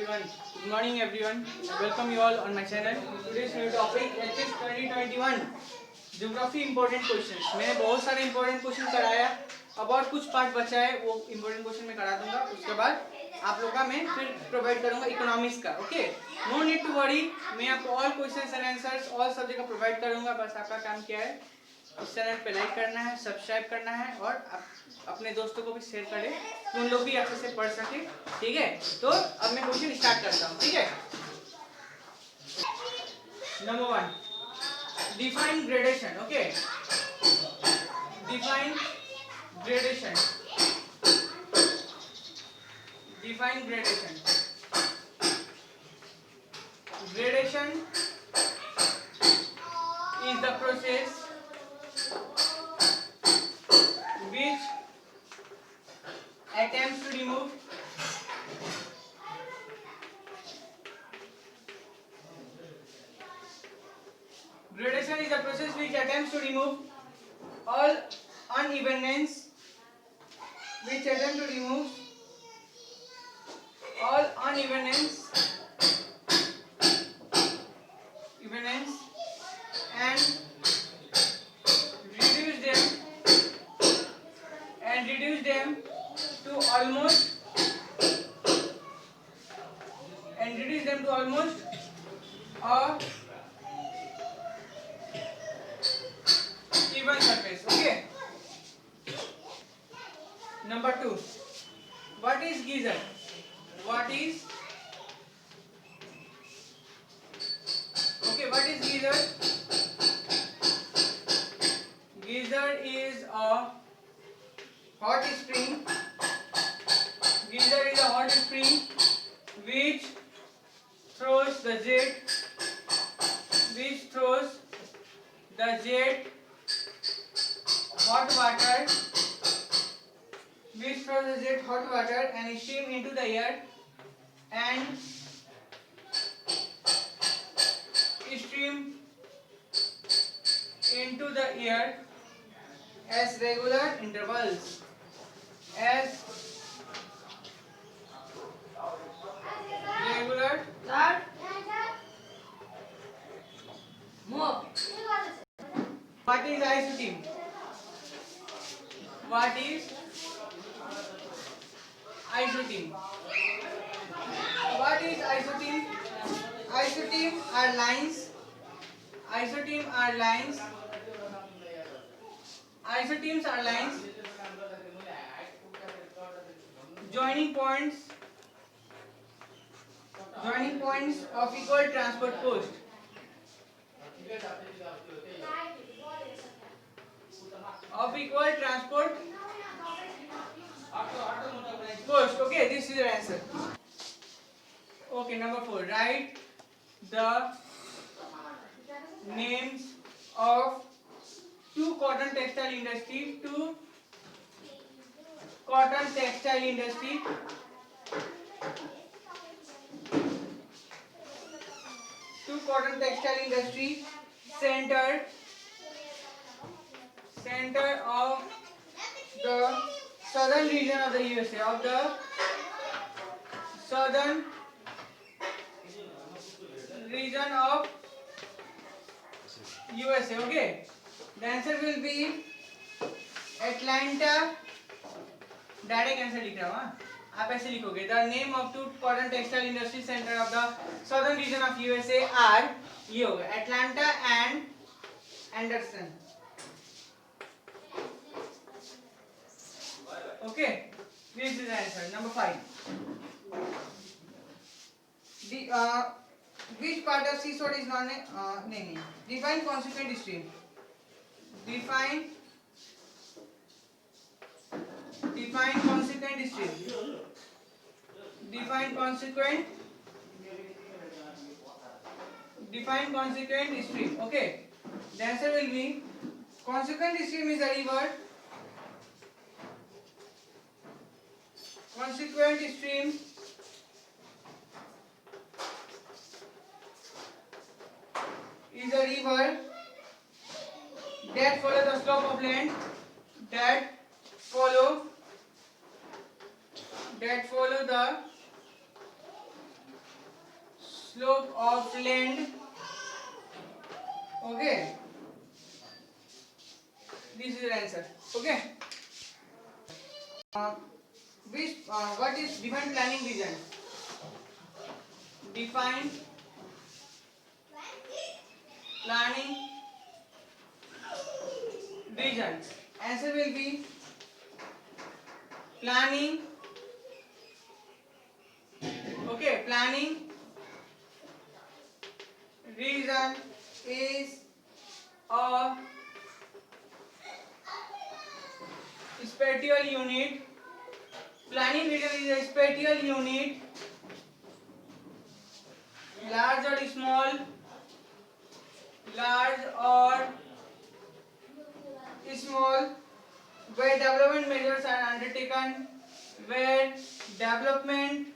everyone. Good morning everyone. I welcome you all on my channel. Today's new topic HS 2021 Geography important questions. मैंने बहुत सारे important question कराया. अब और कुछ पार्ट बचा है वो important question मैं करा दूंगा. उसके बाद आप लोग का मैं फिर प्रोवाइड करूंगा इकोनॉमिक्स का. Okay, no need to worry. मैं आपको all questions and answers all subject का प्रोवाइड करूंगा. बस आपका काम क्या है, इस चैनल पे लाइक करना है, सब्सक्राइब करना है और अपने दोस्तों को भी शेयर करें तो उन लोग भी अच्छे से पढ़ सके. ठीक है, तो अब मैं क्वेश्चन स्टार्ट करता हूँ. ठीक है, number 1, define gradation. Okay, define gradation. Define gradation. Gradation is the process which attempts to remove all unevenness and reduce them to almost a even surface. Okay. Number 2, what is geyser? What is geyser? Geyser is a hot spring. Geyser is a hot spring which throws the jet hot water and steam into the air and as regular intervals. What is isoteam? What is isoteam? What is isoteam? Isoteam are lines. Isoteams are lines joining points of equal transport cost. Okay, this is your answer. Okay, number 4. Write the names of two cotton textile industry. Center of the southern region of the USA. Okay, the answer will be Atlanta. Direct answer लिख रहा हूँ. आप ऐसे लिखोगे, the name of two cotton textile industry centre of the southern region of USA are, ये होगा Atlanta and Anderson. Okay, this is answer. Number 5, which part of seashore is non नहीं define consequent stream. Define consequent stream. Define consequent stream. Okay, the answer will be consequent stream is a river. Consequent stream is a river that follow the slope of land, that follow the slope of land. Okay, this is the answer. Okay. What is define planning region? Define planning region. Answer will be planning. Okay, planning region is a spatial unit. Planning region is a spatial unit, large or small, where development measures are undertaken, where development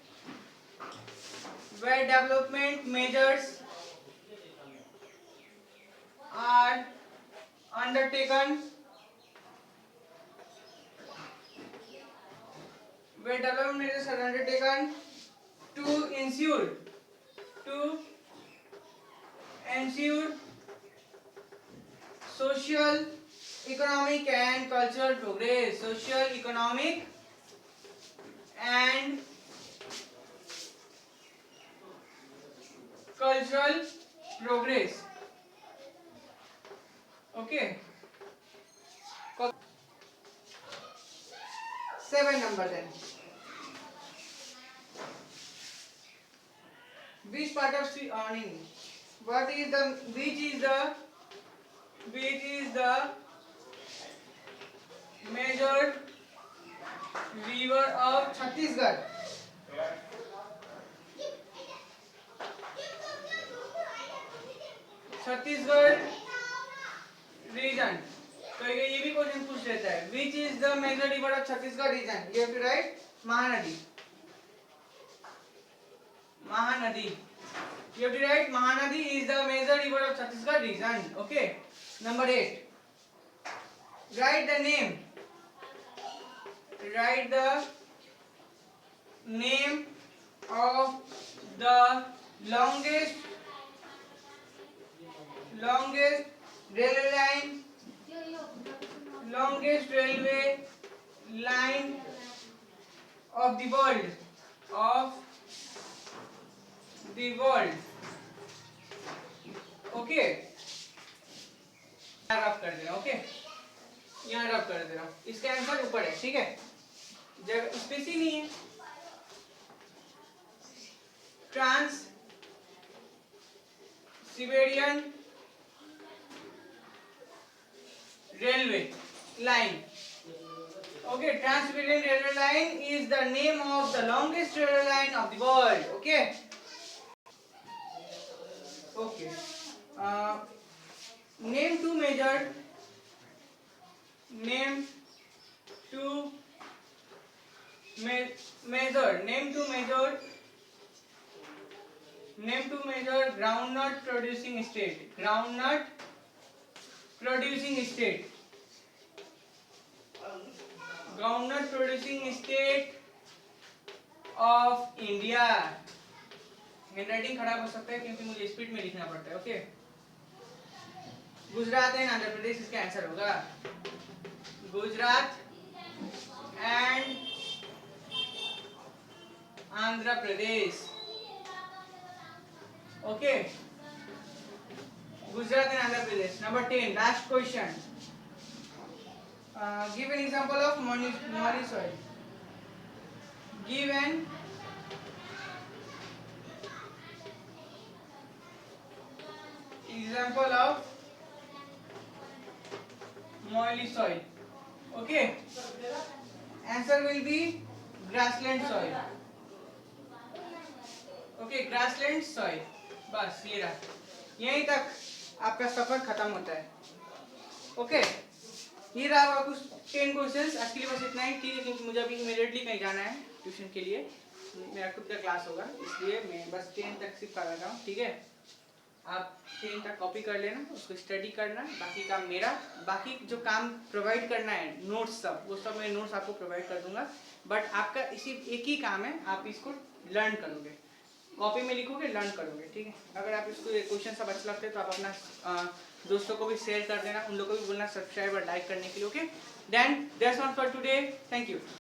measures are undertaken, to ensure social, economic and cultural progress. Social, economic and cultural progress. Okay. 7 number then. Which part of earning? Which is the major river of Chhattisgarh? Chhattisgarh region. तो ये भी question पूछ लेता है. Which is the major river of Chhattisgarh region? You have to write Mahanadi. You have to write Mahanadi is the major river of Chhattisgarh region. Okay. Number 8. Write the name of the longest railway line of the world. Okay. यहाँ रब कर देना. Okay, यहाँ रब कर दे रहा हूँ. इसका आंसर ऊपर है. ठीक है, जब स्पेस ही नहीं है. Trans Siberian Railway line. Okay, Trans-Siberian Railway Line is the name of the longest railway line of the world. Okay. Okay. Name two major groundnut producing state. Groundnut producing state of India. Handwriting खराब हो सकता है क्योंकि मुझे speed में लिखना पड़ता है. ओके. गुजरात एंड आंध्र प्रदेश इसका आंसर होगा. Gujarat and Andhra Pradesh. Okay, Gujarat and Andhra Pradesh. Number 10, last question. Give an example of molly soil. Give an example of molly soil. Okay. Answer will be grassland soil. Okay, grassland soil. बस ये रहा. यहीं तक आपका सफर खत्म होता है. ओके, ये रहा आपका कुछ 10 क्वेश्चंस. आज के लिए बस इतना ही. ठीक है, क्योंकि मुझे अभी इमीडिएटली कहीं जाना है ट्यूशन के लिए. मेरा खुद का क्लास होगा, इसलिए मैं बस 10 तक सिर्फ कर रहा हूँ. ठीक है, आप 10 तक कॉपी कर लेना, उसको स्टडी करना. बाकी काम मेरा. बाकी जो काम प्रोवाइड करना है, नोट्स सब, वो सब मैं नोट्स आपको प्रोवाइड कर दूंगा. बट आपका सिर्फ एक ही काम है, आप इसको लर्न करोगे. कॉपी में लिखोगे, लर्न करोगे, ठीक है। अगर आप इसको क्वेश्चन सब अच्छा लगते हैं तो आप अपना दोस्तों को भी शेयर कर देना, उन लोगों को भी बोलना सब्सक्राइब और लाइक करने के लिए, okay. Then that's all for today, thank you.